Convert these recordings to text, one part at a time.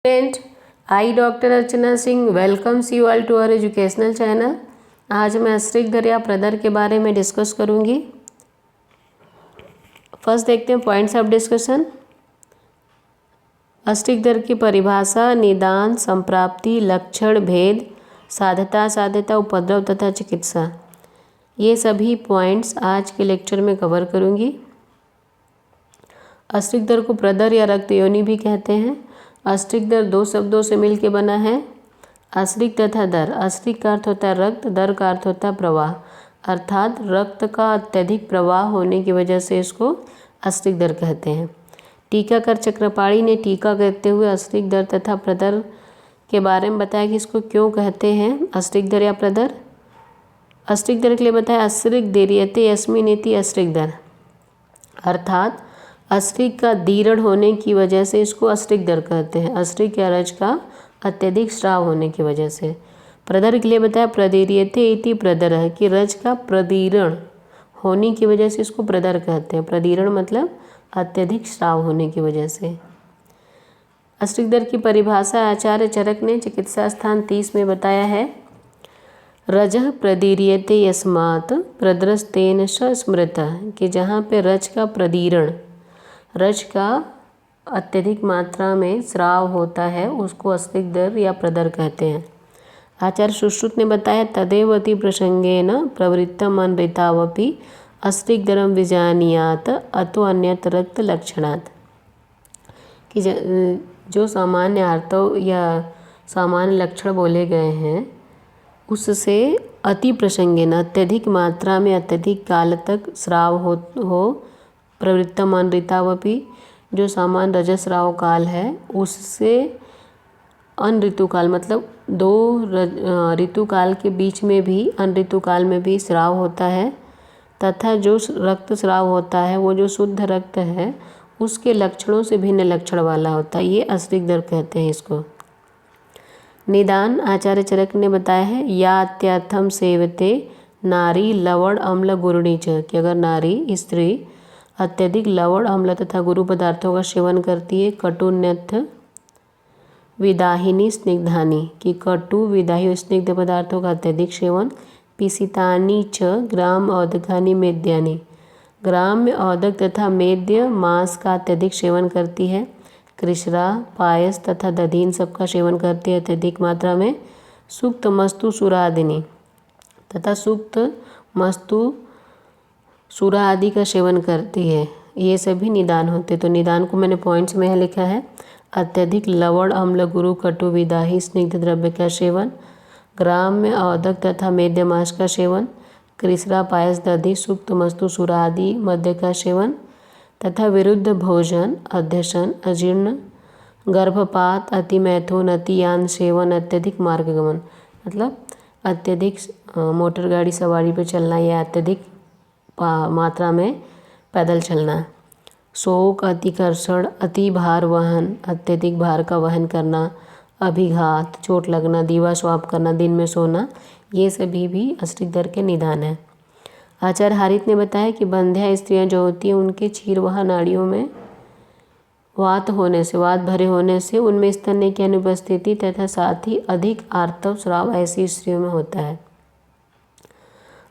Friend, I doctor Archana Singh welcomes you all to our educational channel. आज मैं अश्रिक दर या प्रदर के बारे में डिस्कस करूंगी। फर्स्ट देखते हैं पॉइंट्स ऑफ डिस्कशन। अश्रिक दर की परिभाषा, निदान, संप्राप्ति, लक्षण, भेद, साध्यता, उपद्रव तथा चिकित्सा, ये सभी पॉइंट्स आज के लेक्चर में कवर करूंगी। अश्रिक दर को प्रदर या रक्त योनि भी कहते हैं। अश्रिक दर दो शब्दों से मिलकर बना है, अश्रिक तथा दर। अश्रिक का अर्थ होता है रक्त, दर का अर्थ होता है प्रवाह, अर्थात रक्त का अत्यधिक प्रवाह होने की वजह से इसको अश्रिक दर कहते हैं। टीकाकर चक्रपाणी ने टीका कहते हुए अश्रिक दर तथा प्रदर के बारे में बताया कि इसको क्यों कहते हैं अश्रिक दर या प्रदर। अश्रिक दर के लिए बताया अश्रिक दीर्यते यस्मिनिति अश्रिक दर, अर्थात अश्रिक का दीर्ण होने की वजह से इसको अश्रिक दर कहते हैं, अश्रिक या रज का अत्यधिक स्राव होने की वजह से। प्रदर के लिए बताया प्रदीर्यते इति प्रदर है कि रज का प्रदीर्ण होने की वजह से इसको प्रदर कहते हैं। प्रदीर्ण मतलब अत्यधिक स्राव होने की वजह से। अश्रिक दर की परिभाषा आचार्य चरक ने चिकित्सा स्थान 30 में बताया है, रजः प्रदीर्यते यस्मात् प्रदरस्तेन स स्मृतः, कि जहाँ पे रज का प्रदीर्ण, रज का अत्यधिक मात्रा में स्राव होता है उसको अश्रिक दर या प्रदर कहते हैं। आचार्य सुश्रुत ने बताया तदेव अति प्रसंगेन प्रवृत्तम अनृतावपि अश्रिक दरम विजानीयात अतो अन्यत रक्त लक्षणात्, कि जो सामान्य आर्तव या सामान्य लक्षण बोले गए हैं उससे अति प्रसंगेन अत्यधिक मात्रा में अत्यधिक काल तक स्राव हो प्रवृत्तम अनृतावपि, जो सामान्य रजस्राव काल है उससे अन ऋतुकाल मतलब दो ऋतुकाल के बीच में भी अन ऋतुकाल में भी स्राव होता है, तथा जो रक्त स्राव होता है वो जो शुद्ध रक्त है उसके लक्षणों से भिन्न लक्षण वाला होता है, ये अश्रिक दर कहते हैं इसको। निदान आचार्य चरक ने बताया है या अत्यर्थम सेवते नारी लवण अम्ल गुरुणी च, कि अगर नारी स्त्री अत्यधिक लवण अम्ल तथा गुरु पदार्थों का सेवन करती है, कटुन्यथ विदाहिनी स्निग्धानी, कि कटु विदाही स्निग्ध पदार्थों का अत्यधिक सेवन, पिसितानी च ग्राम औदकानी मेद्यानी, ग्राम्य औदक तथा मेद्य मांस का अत्यधिक सेवन करती है, कृष्णा पायस तथा दधीन सबका सेवन करती है अत्यधिक मात्रा में, सुक्त मस्तु सुरादिनी तथा सुक्त मस्तु सूरा आदि का सेवन करती है, ये सभी निदान होते। तो निदान को मैंने पॉइंट्स में है लिखा है, अत्यधिक लवण अम्ल गुरु कटु विदाही स्निग्ध द्रव्य का सेवन, ग्राम्य औदक तथा मेद्य मांस का सेवन, कृष्णा पायस दधि सुक्त मस्तु सूरा आदि मध्य का सेवन, तथा विरुद्ध भोजन, अध्यशन, अजीर्ण, गर्भपात, अति मैथुन, अतियान सेवन, अत्यधिक मार्गगमन मतलब अत्यधिक मोटर गाड़ी सवारी पर चलना या अत्यधिक मात्रा में पैदल चलना, शोक, अतिकर्षण, अति भार वहन, अत्यधिक भार का वहन करना, अभिघात, चोट लगना, दीवा स्वाप करना, दिन में सोना, ये सभी भी अश्रिक दर के निदान हैं। आचार्य हारित ने बताया कि बंध्या स्त्रियां जो होती हैं उनके क्षीरवाह नाड़ियों में वात भरे होने से उनमें स्तन्य की अनुपस्थिति तथा साथ ही अधिक आर्तव स्राव ऐसी स्त्रियों में होता है।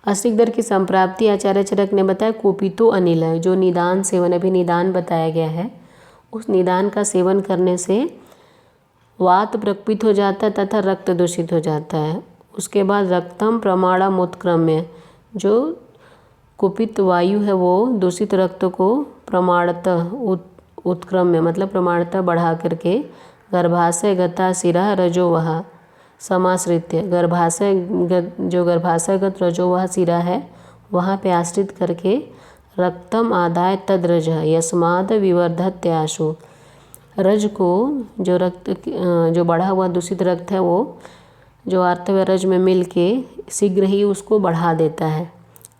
अश्रिक दर की संप्राप्ति आचार्य चरक ने बताया कुपितो अनिल है, जो निदान सेवन अभी निदान बताया गया है उस निदान का सेवन करने से वात प्रकपित हो जाता है तथा रक्त दूषित हो जाता है। उसके बाद रक्तम प्रमाणम उत्क्रम्य, जो कुपित वायु है वो दूषित रक्त को प्रमाणतः उत्क्रम्य मतलब प्रमाणतः बढ़ा करके गर्भाशय गता शिरा रजोवहा समाश्रित्य, जो गर्भाशयगत रजोवह शिरा है वहाँ पे आश्रित करके रक्तम आदाय तद्रज यस्माद विवर्धत्याशु, रज को जो बढ़ा हुआ दूषित रक्त है वो जो आर्तव रज में मिल के शीघ्र ही उसको बढ़ा देता है।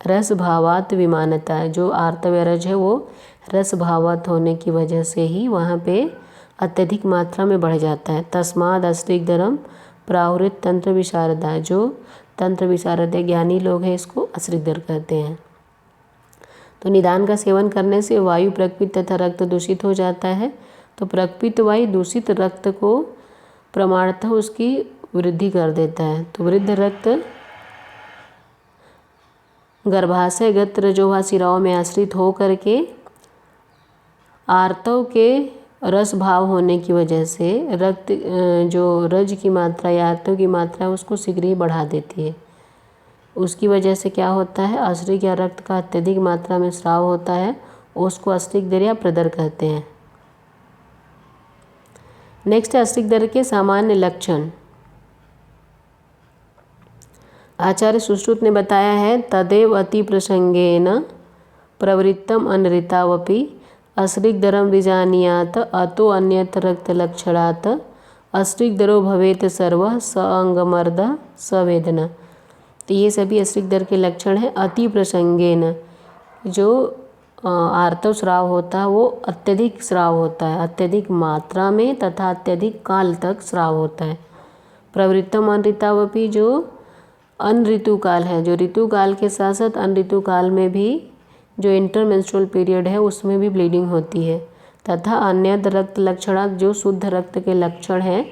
रस भावात विमानता, जो आर्तव रज है वो रस भावात होने की वजह से ही वहाँ पे अत्यधिक मात्रा में बढ़ जाता है। तस्माद अश्रिक दरम प्रावृत तंत्र विशारदा, जो तंत्र विशारद ज्ञानी लोग हैं इसको अश्रिक दर कहते हैं। तो निदान का सेवन करने से वायु प्रकपित तथा रक्त दूषित हो जाता है। तो प्रकपित वायु दूषित रक्त को प्रमाणतः उसकी वृद्धि कर देता है। तो वृद्ध रक्त गर्भाशयगत रजोवा शिराओं में आश्रित हो करके आर्तव के रस भाव होने की वजह से रक्त जो रज की मात्रा या आर्तव की मात्रा है उसको शीघ्र ही बढ़ा देती है। उसकी वजह से क्या होता है, आश्रित या रक्त का अत्यधिक मात्रा में स्राव होता है, उसको आश्रित दर या प्रदर कहते हैं। नेक्स्ट है आश्रित दर के सामान्य लक्षण। आचार्य सुश्रुत ने बताया है, तदेव अति प्रसंगेन प्रवृत्तम अनृतावपि अश्रिग्दरम विजानीयात अतो अन्यत्र रक्तलक्षणात् अश्रिग्दरो भवेत सर्वः स अंगमर्द स वेदना। तो ये सभी अश्रिग्दर के लक्षण हैं। अति प्रसंगेन, जो आर्तव स्राव होता है वो अत्यधिक स्राव होता है, अत्यधिक मात्रा में तथा अत्यधिक काल तक स्राव होता है। प्रवृत्तम अनृतावपि, जो अन ऋतु काल है, जो ऋतु काल के साथ साथ अन ऋतु काल में भी जो इंटरमेंस्ट्रुअल पीरियड है उसमें भी ब्लीडिंग होती है। तथा अन्य रक्त लक्षणात्, जो शुद्ध रक्त के लक्षण हैं,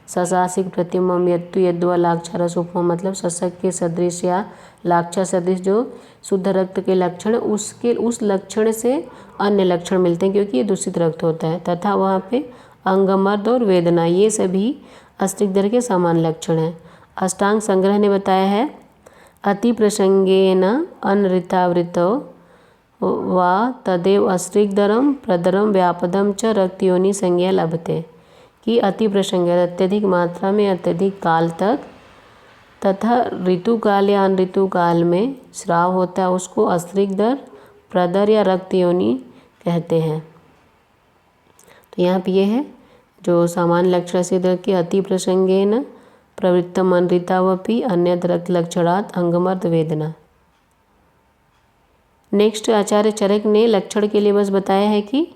सशासिक प्रतिमम यत्तु यद्वा लाक्षारस उपमा, मतलब शशक के सदृश या लाक्षा सदृश जो शुद्ध रक्त के लक्षण उस लक्षण से अन्य लक्षण मिलते हैं क्योंकि ये दूषित रक्त होता है। तथा वहाँ पे अंगमर्द और वेदना, ये सभी अश्रिग्दर के समान लक्षण हैं। अष्टांग संग्रह ने बताया है, अति प्रसंगेन अनृतावृतौ वा तदेव अश्रिग्दरम प्रदरम व्यापदम च रक्तयोनि संज्ञा लभते, कि अति प्रसंग अत्यधिक मात्रा में अत्यधिक काल तक तथा ऋतुकाल या अन ऋतुकाल में स्राव होता है उसको अश्रिग्दर, प्रदर या रक्तयोनि कहते हैं। तो यहाँ पे ये है जो सामान्य लक्षण अश्रिग्दर के, अति प्रसंगेन प्रवृत्तम अनृतावपि अन्यत्र रक्त लक्षणात् अंगमर्द वेदना। नेक्स्ट आचार्य चरक ने लक्षण के लिए बस बताया है कि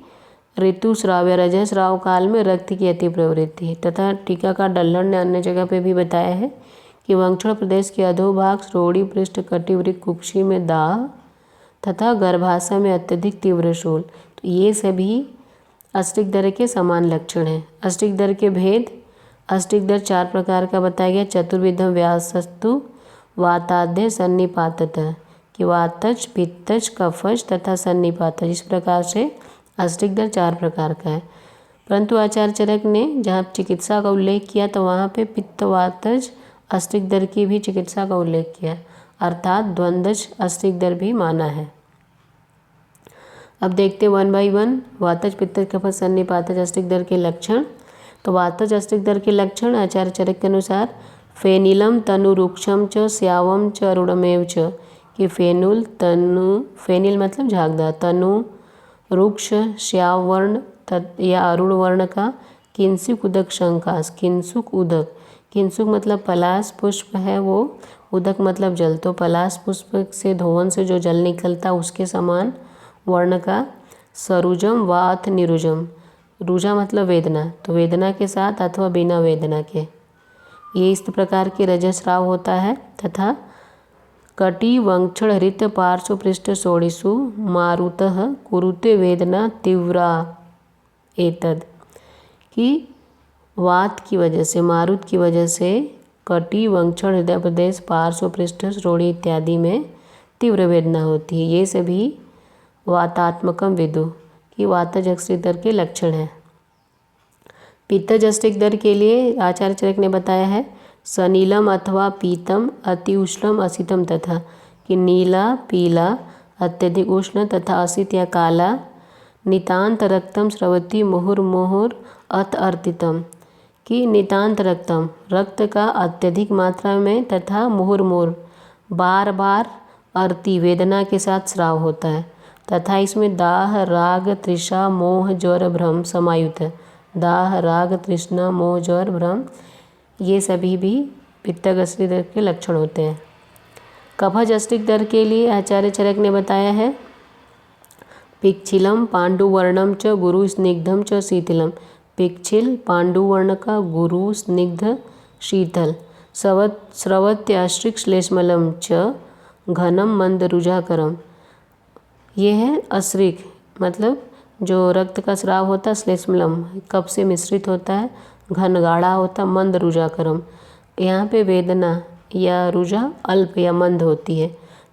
ऋतुस्राव या रजस्राव काल में रक्त की अति प्रवृत्ति है। तथा टीकाकार डल्हड़ ने अन्य जगह पे भी बताया है कि वंक्षण प्रदेश के अधोभाग, श्रोणी पृष्ठ, कटिवृक्क, कुक्षी में दाह तथा गर्भाशय में अत्यधिक तीव्र शूल, तो ये सभी अश्रिग्दर के समान लक्षण हैं। अश्रिग्दर के भेद, अश्रिग्दर 4 प्रकार का बताया गया। चतुर्विधम व्यासस्तु वाताद्य सन्निपाततः, कि वातज, पित्तज, कफज तथा सन्निपातज, इस प्रकार से अश्रिग्दर 4 प्रकार का है। परंतु आचार्य चरक ने जहाँ चिकित्सा का उल्लेख किया तो वहाँ पे पित्त वातज अश्रिग्दर की भी चिकित्सा का उल्लेख किया, अर्थात द्वंद्वज अश्रिग्दर भी माना है। अब देखते 1 बाई 1 वातज, पित्तज, कफज, सन्निपातज अश्रिग्दर के लक्षण। तो वातज अश्रिग्दर के लक्षण आचार्य चरक के अनुसार, फेनिलम तनुरुक्षम च श्यावम च अरुणमेव च, कि फेनिल मतलब झागदार, तनु रुक्ष श्याव वर्ण या अरुण वर्ण का, किंसुक उदक शंकास, किंसुक उदक, किंसुक मतलब पलाश पुष्प है वो, उदक मतलब जल, तो पलाश पुष्प से धोवन से जो जल निकलता उसके समान वर्ण का। सरुजम व अथ निरुजम, रुजा मतलब वेदना, तो वेदना के साथ अथवा बिना वेदना के, ये इस प्रकार के रजस्राव होता है। तथा कटी वंक्षण हृत पार्श्व पृष्ठ सोडिसु मारुतः कुरुते वेदना तीव्रा एतद, कि वात की वजह से, मारुत की वजह से कटी वंक्षण हृदय प्रदेश पार्श्व पृष्ठ श्रोणी इत्यादि में तीव्र वेदना होती है। ये सभी वातात्मकम विदु, कि वातज अश्रिग्दर के लक्षण हैं। पित्तज अश्रिग्दर के लिए आचार्य चरक ने बताया है, सनीलम अथवा पीतम अति उष्णम असितम तथा, कि नीला, पीला, अत्यधिक उष्ण तथा असित या काला, नितांत रक्तम स्रवती मुहुर्मुहुर अत अर्तितम, कि नितांत रक्तम रक्त का अत्यधिक मात्रा में तथा मुहुर्मुहुर बार बार अर्ति वेदना के साथ स्राव होता है। तथा इसमें दाह, राग, तृषा, मोह, ज्वर, भ्रम समायुक्त है। दाह, राग, तृष्णा, मोह, ज्वर, भ्रम, ये सभी भी पित्तज अश्रिग्दर के लक्षण होते हैं। कफज अश्रिग्दर के लिए आचार्य चरक ने बताया है, पिच्छिलम पांडुवर्णम च गुरु स्निग्धम च शीतलम, पिच्छिल पांडुवर्ण का, गुरु स्निग्ध शीतल, स्रवत्य अश्रिक श्लेष्मलम च घनम मंद रुजाकरम, ये है अश्रिक मतलब जो रक्त का स्राव होता है, श्लेष्मलम कफ से मिश्रित होता है, घन गाढ़ा होता, मंद रुजाकरम। यहाँ पे वेदना या रुजा अल्प या मंद होती है।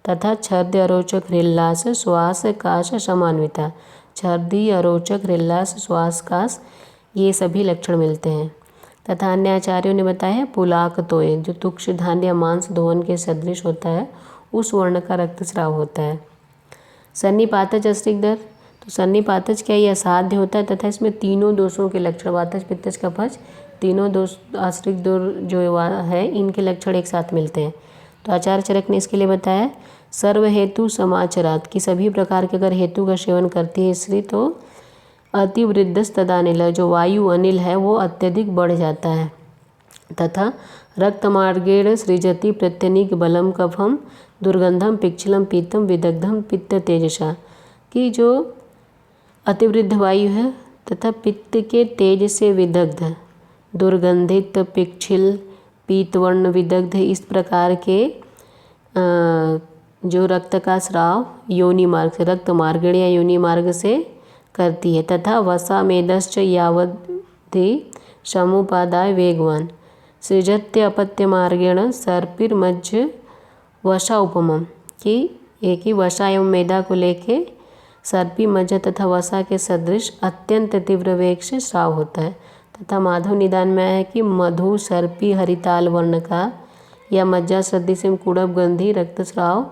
तथा छर्द अरोचक हृल्लास श्वास काश समान्विता। छर्दी अरोचक हृल्लास श्वास काश ये सभी लक्षण मिलते हैं। तथा अन्य आचार्यों ने बताया है पुलाक तोय जो तुक्ष धान्य या मांस धोवन के सदृश होता है उस वर्ण का रक्तस्राव होता है। सन्निपातज अस्टिकदर तो सन्निपातज क्या ये असाध्य होता है तथा इसमें तीनों दोषों के लक्षण वातज पित्तज कफज तीनों दोष अस्टिक दौर जो है इनके लक्षण एक साथ मिलते हैं। तो आचार्य चरक ने इसके लिए बताया सर्व हेतु समाचरात कि सभी प्रकार के अगर हेतु का सेवन करती है स्त्री तो अतिवृद्धस तदानिल जो वायु अनिल है वो अत्यधिक बढ़ जाता है। तथा रक्तमार्गेण सृजति प्रत्यनिक बलम कफम दुर्गंधम पिक्षलम पीतम विदग्धम पित्त तेजसा कि जो अतिवृद्ध वायु है तथा पित्त के तेज से विदग्ध दुर्गंधित पिक्षिल पीतवर्ण विदग्ध इस प्रकार के जो रक्त का स्राव योनि मार्ग से रक्त मार्गण या योनि मार्ग से करती है। तथा वसा मेदश्च यावद्धि समुपादाय वेगवान सृजत्य अपत्य मार्गेण सर्पिर्मज्ज वसा उपमम कि एक ही वसा एवं मेदा को लेके सर्पी मज्ज तथा वसा के सदृश अत्यंत तीव्र वेग से स्राव होता है। तथा माधव निदान में है कि मधु सर्पी हरिताल वर्ण का या मज्जा सदृश कुड़ब गंधी रक्तस्राव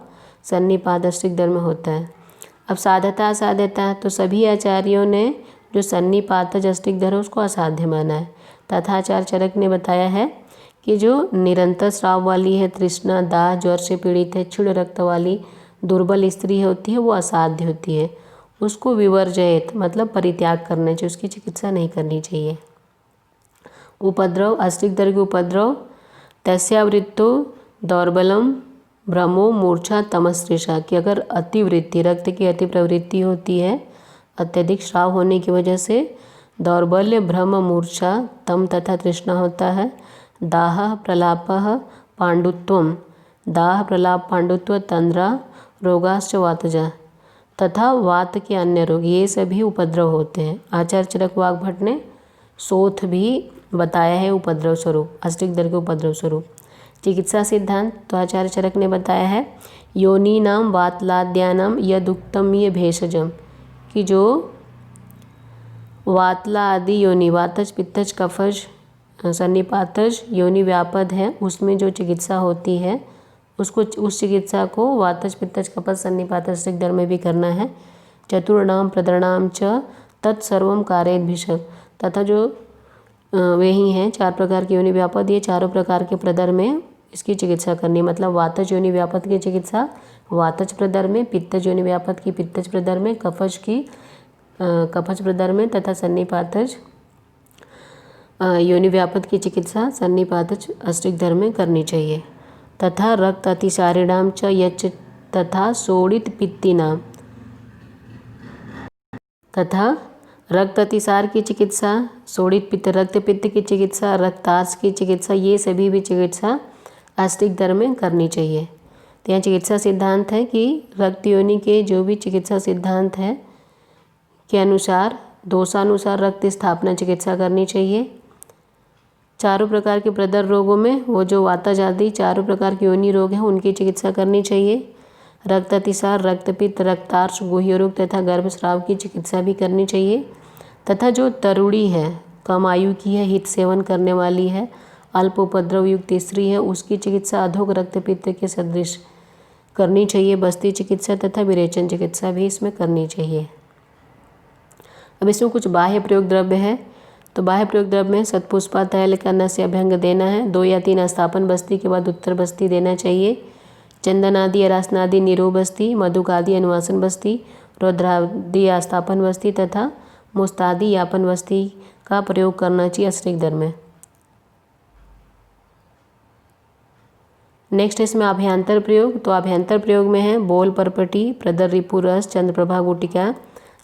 सन्निपात अस्टिकदर में होता है। अब साध्यता असाध्यता तो सभी आचार्यों ने जो सन्निपातज अस्टिकदर है उसको असाध्य माना है। तथा आचार्य चरक ने बताया है कि जो निरंतर स्राव वाली है तृष्णा दाह ज्वर से पीड़ित है क्षीण रक्त वाली दुर्बल स्त्री होती है वो असाध्य होती है उसको विवर्जयत मतलब परित्याग करना चाहिए उसकी चिकित्सा नहीं करनी चाहिए। उपद्रव अस्टिकदर के उपद्रव तस्यावृत्तो दौर्बलम भ्रमो मूर्छा तमस्त्रिषा कि अगर अतिवृत्ति रक्त की अति प्रवृत्ति होती है अत्यधिक स्राव होने की वजह से दौर्बल्य भ्रम मूर्छा तम तथा तृष्णा होता है। दाह प्रलाप पांडुत्वम दाह प्रलाप पांडुत्व तंद्रा रोगाश्च वातजा तथा वात के अन्य रोग ये सभी उपद्रव होते हैं। आचार्य चरक वाग्भट ने शोथ भी बताया है उपद्रव स्वरूप अस्टिकदर के उपद्रव स्वरूप। चिकित्सा सिद्धांत तो आचार्य चरक ने बताया है योनी नाम वातलाद्यानाम यदुक्तम ये भेषजम कि जो वातला आदि योनि वातज पित्तज कफज सन्निपातज योनि व्यापद है उसमें जो चिकित्सा होती है उसको उस चिकित्सा को वातज पित्तज कफज सन्निपातज अस्टिकदर में भी करना है। चतुर्णाम प्रदरणाम च तत्सर्वम कारयेद भिषक तथा जो वे ही हैं चार प्रकार की योनि व्यापद ये चारों प्रकार के प्रदर में इसकी चिकित्सा करनी मतलब वातज योनि व्यापद की चिकित्सा वातज प्रदर में पित्तज योनि व्यापद की पित्तज प्रदर में कफज की कफज प्रदर में तथा सन्निपातज योनि व्यापद की चिकित्सा सन्निपातज अस्टिकदर में करनी चाहिए। तथा रक्त अतिसारिणाम च यच तथा सोडित पित्तिनाम तथा रक्त अतिसार की चिकित्सा सोडित पित्त रक्त पित्त की चिकित्सा रक्तार्स की चिकित्सा ये सभी भी चिकित्सा अस्टिकदर में करनी चाहिए। तो यहाँ चिकित्सा सिद्धांत है कि रक्त योनि के जो भी चिकित्सा सिद्धांत है के अनुसार दोषानुसार रक्त स्थापना चिकित्सा करनी चाहिए। चारों प्रकार के प्रदर रोगों में वो जो वातज आदि चारों प्रकार के योनि रोग हैं उनकी चिकित्सा करनी चाहिए। रक्त अतिसार रक्तपित्त रक्तार्श गुह्य रोग तथा गर्भस्राव की चिकित्सा भी करनी चाहिए। तथा जो तरुणी है कम आयु की है हित सेवन करने वाली है अल्प उपद्रव युक्त स्त्री है उसकी चिकित्सा अधोग रक्तपित्त के सदृश करनी चाहिए। बस्ती चिकित्सा तथा विरेचन चिकित्सा भी इसमें करनी चाहिए। अब इसमें कुछ बाह्य प्रयोग द्रव्य है तो बाह्य प्रयोग द्रव्य में सतपुष्पा तैल का नस्य अभ्यंग देना है 2 या 3 अस्थापन बस्ती के बाद उत्तर बस्ती देना चाहिए। चंदन आदि अरासनादि निरो बस्ती मधुक आदि अनुवासन बस्ती रुद्रादि आस्थापन बस्ती तथा मुस्तादि यापन बस्ती का प्रयोग करना चाहिए अस्टिकदर में। नेक्स्ट इसमें अभ्यंतर प्रयोग तो अभ्यंतर प्रयोग में है बोल परपटी प्रदर रिपु रस चंद्रप्रभा गुटिका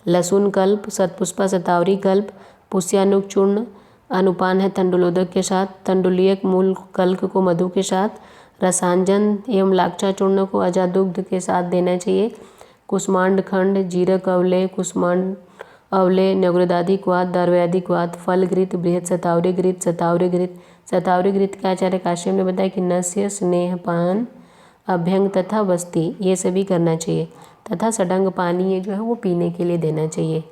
लहसुन कल्प सतपुष्पा शतावरी कल्प पुष्यानुक चूर्ण अनुपान है तंडुलोदक के साथ तंडुलियक मूल कल्क को मधु के साथ रसांजन एवं लाक्षा चूर्ण को अजादुग्ध के साथ देना चाहिए। कुष्मांड खंड जीरक अवलय कुष्मांड अवले न्यग्रोदाधिक वात दार्व्याधिक वात फलघृत बृहत शतावरी घृत शतावरी घृत का आचार्य काश्यप ने बताया कि नस्य स्नेहपान अभ्यंग तथा वस्ती ये सभी करना चाहिए तथा सडंग पानी ये जो है वो पीने के लिए देना चाहिए।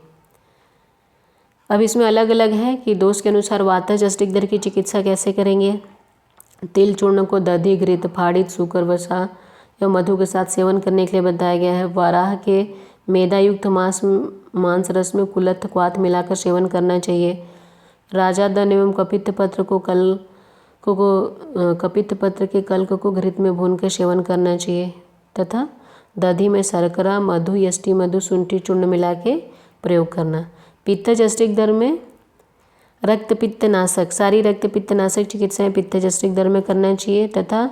अब इसमें अलग अलग है कि दोष के अनुसार वातज अस्टिक दर की चिकित्सा कैसे करेंगे। तिल चूर्ण को दधि घृत फाड़ित सूकर वसा एवं मधु के साथ सेवन करने के लिए बताया गया है। वाराह के मेदायुक्त मांस रस में कुलत्थ क्वाथ मिलाकर सेवन करना चाहिए। राजादन एवं कपित्त पत्र कपित्त पत्र के कल्क को घृत में भूनकर सेवन करना चाहिए तथा दधि में शर्करा मधु यष्टि मधु शुंठी चूर्ण मिला के प्रयोग करना। पित्तज अस्टिक दर में रक्त पित्तनाशक सारी रक्त पित्तनाशक चिकित्साएं पित्तज अस्टिक दर में करना चाहिए तथा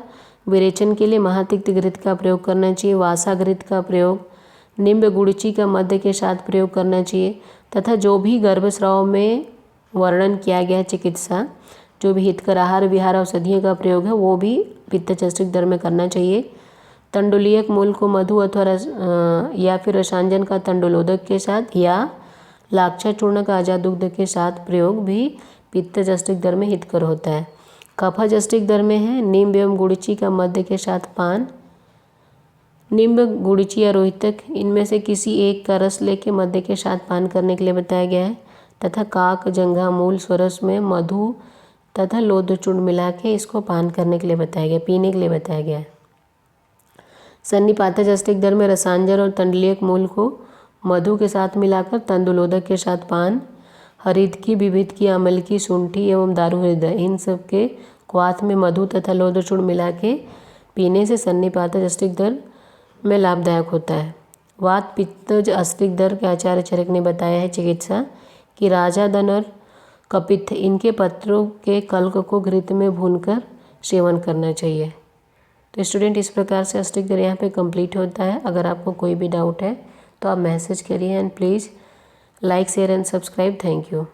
विरेचन के लिए महातिक्त घृत का प्रयोग करना चाहिए। वासा घृत का प्रयोग निम्ब गुड़ची का मध्य के साथ प्रयोग करना चाहिए तथा जो भी गर्भस्राव में वर्णन किया गया चिकित्सा जो भी हितकर आहार विहार औषधियों का प्रयोग है वो भी पित्तज अस्टिक दर में करना चाहिए। तंडुलियक मूल को मधु अथवा या फिर रसांजन का तंडुलोदक के साथ या लाक्षा चूर्ण का आजा दुग्ध के साथ प्रयोग भी पित्तज अस्टिक दर में हितकर होता है। कफज अस्टिक दर में है नींब एवं गुड़ची का मध्य के साथ पान। नींब गुड़ची या रोहितक इनमें से किसी एक का रस लेके मध्य के साथ पान करने के लिए बताया गया है तथा काक जंघा मूल स्वरस में मधु तथा लोध चूर्ण मिला के इसको पान करने के लिए बताया गया पीने के लिए बताया गया है। सन्निपातज अस्टिक दर में रसांजन और तंडुलियक मूल को मधु के साथ मिलाकर तंदुलोदक के साथ पान। हरित की विभित की अमल की शुंठी एवं दारू हृदय इन सब के क्वाथ में मधु तथा लोध चूर्ण मिला के पीने से सन्निपातज अस्टिक दर में लाभदायक होता है। वात पित्तज अस्टिक दर के आचार्य चरक ने बताया है चिकित्सा कि राजादन और कपित्थ इनके पत्रों के कल्क को घृत में भूनकर सेवन करना चाहिए। तो स्टूडेंट इस प्रकार से अस्टिक दर यहाँ पे कंप्लीट होता है। अगर आपको कोई भी डाउट है तो आप मैसेज करिए and please like share and subscribe. Thank you.